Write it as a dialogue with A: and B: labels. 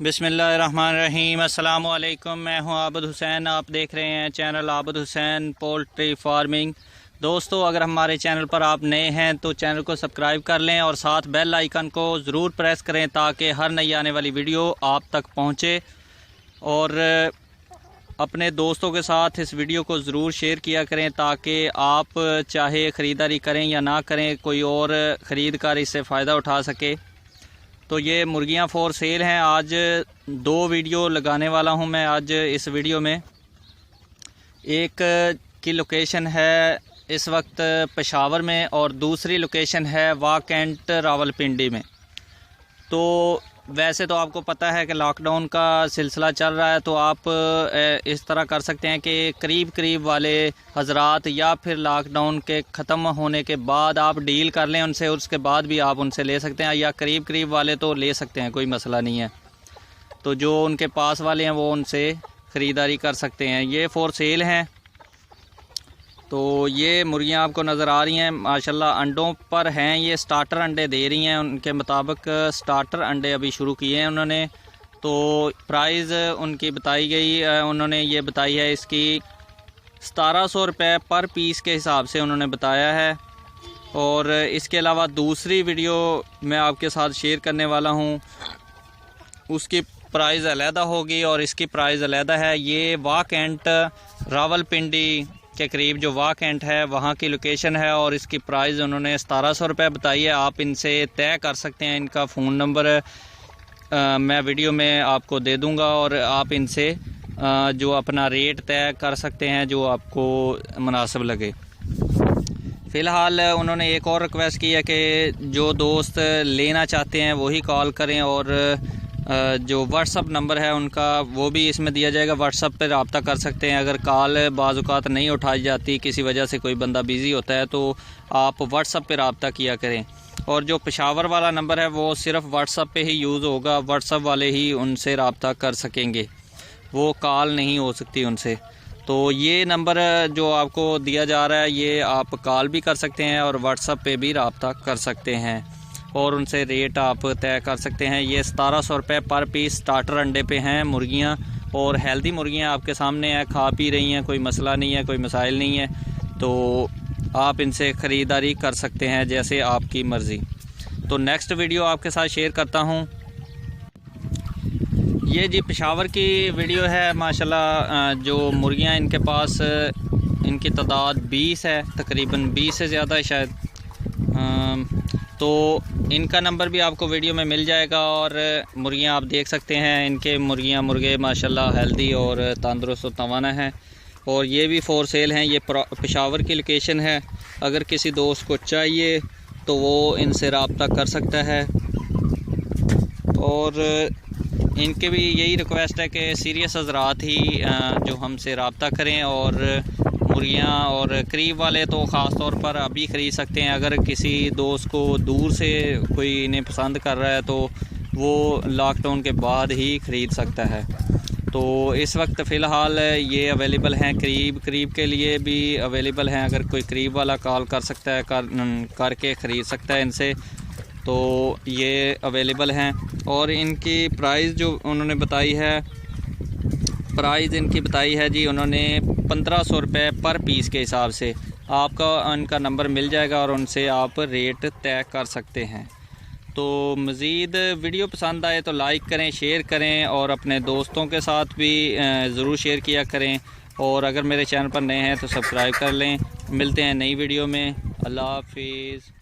A: बिस्मिल्लाहिर्रहमानिर्रहीम। अस्सलाम वालेकुम। मैं हूं आबिद हुसैन। आप देख रहे हैं channel Abid Hussain poultry farming. दोस्तों, अगर हमारे चैनल पर आप नए हैं तो चैनल को सब्सक्राइब कर लें और साथ बेल आइकन को ज़रूर प्रेस करें ताकि हर नई आने वाली वीडियो आप तक पहुंचे। और अपने दोस्तों के साथ इस वीडियो को ज़रूर शेयर किया करें ताकि आप चाहे ख़रीदारी करें या ना करें, कोई और ख़रीद कर इससे फ़ायदा उठा सके। तो ये मुर्गियां फॉर सेल हैं। आज दो वीडियो लगाने वाला हूं मैं। आज इस वीडियो में एक की लोकेशन है इस वक्त पेशावर में और दूसरी लोकेशन है वाकंट रावलपिंडी में। तो वैसे तो आपको पता है कि लॉकडाउन का सिलसिला चल रहा है, तो आप इस तरह कर सकते हैं कि करीब वाले हजरात या फिर लॉकडाउन के ख़त्म होने के बाद आप डील कर लें उनसे, उसके बाद भी आप उनसे ले सकते हैं, या करीब वाले तो ले सकते हैं, कोई मसला नहीं है। तो जो उनके पास वाले हैं वो उनसे ख़रीदारी कर सकते हैं। ये फॉर सेल हैं। तो ये मुर्गियां आपको नज़र आ रही हैं, माशाल्लाह अंडों पर हैं। ये स्टार्टर अंडे दे रही हैं, उनके मुताबिक स्टार्टर अंडे अभी शुरू किए हैं उन्होंने। तो प्राइस उनकी बताई गई, उन्होंने ये बताई है इसकी 1700 रुपये पर पीस के हिसाब से उन्होंने बताया है। और इसके अलावा दूसरी वीडियो मैं आपके साथ शेयर करने वाला हूँ, उसकी प्राइस अलहदा होगी और इसकी प्राइस अलहदा है। ये वाकंट रावलपिंडी के करीब जो वाकंट है वहाँ की लोकेशन है और इसकी प्राइस उन्होंने 1700 रुपये बताई है। आप इनसे तय कर सकते हैं। इनका फ़ोन नंबर मैं वीडियो में आपको दे दूंगा और आप इनसे जो अपना रेट तय कर सकते हैं जो आपको मुनासिब लगे। फ़िलहाल उन्होंने एक और रिक्वेस्ट की है कि जो दोस्त लेना चाहते हैं वही कॉल करें, और जो व्हाट्सअप नंबर है उनका वो भी इसमें दिया जाएगा। व्हाट्सअप पे रब्ता कर सकते हैं। अगर कॉल बाज़-औक़ात नहीं उठाई जाती, किसी वजह से कोई बंदा बिज़ी होता है, तो आप व्हाट्सअप पे रब्ता किया करें। और जो पेशावर वाला नंबर है वो सिर्फ़ व्हाट्सअप पे ही यूज़ होगा। व्हाट्सअप वाले ही उनसे रब्ता कर सकेंगे, वो कॉल नहीं हो सकती उनसे। तो ये नंबर जो आपको दिया जा रहा है ये आप कॉल भी कर सकते हैं और व्हाट्सअप पे भी रब्ता कर सकते हैं और उनसे रेट आप तय कर सकते हैं। ये 1700 रुपये पर पीस स्टार्टर अंडे पे हैं मुर्गियां, और हेल्दी मुर्गियां आपके सामने हैं, खा पी रही हैं, कोई मसला नहीं है, कोई मसाइल नहीं है। तो आप इनसे ख़रीदारी कर सकते हैं जैसे आपकी मर्ज़ी। तो नेक्स्ट वीडियो आपके साथ शेयर करता हूँ। ये जी पेशावर की वीडियो है। माशाल्लाह जो मुर्गियाँ इनके पास, इनकी तादाद 20 है, तकरीबन 20 से ज़्यादा है शायद। तो इनका नंबर भी आपको वीडियो में मिल जाएगा और मुर्गियां आप देख सकते हैं। इनके मुर्गे माशाल्लाह हेल्दी और तंदुरुस्त और तवाना हैं। और ये भी फॉर सेल हैं। ये पेशावर की लोकेशन है। अगर किसी दोस्त को चाहिए तो वो इनसे रब्ता कर सकता है। और इनके भी यही रिक्वेस्ट है कि सीरियस हज़रात ही जो हमसे रब्ता करें, और मुर्गियाँ और करीब वाले तो ख़ास तौर पर अभी ख़रीद सकते हैं। अगर किसी दोस्त को दूर से कोई इन्हें पसंद कर रहा है तो वो लॉकडाउन के बाद ही ख़रीद सकता है। तो इस वक्त फ़िलहाल ये अवेलेबल हैं, करीब के लिए भी अवेलेबल हैं। अगर कोई करीब वाला कॉल कर सकता है, करके ख़रीद सकता है इनसे, तो ये अवेलेबल हैं। और इनकी प्राइस जो उन्होंने बताई है, प्राइस इनकी बताई है जी उन्होंने 1500 रुपये पर पीस के हिसाब से। आपका उनका नंबर मिल जाएगा और उनसे आप रेट तय कर सकते हैं। तो मज़ीद वीडियो पसंद आए तो लाइक करें, शेयर करें और अपने दोस्तों के साथ भी ज़रूर शेयर किया करें। और अगर मेरे चैनल पर नए हैं तो सब्सक्राइब कर लें। मिलते हैं नई वीडियो में। अल्लाह हाफिज़।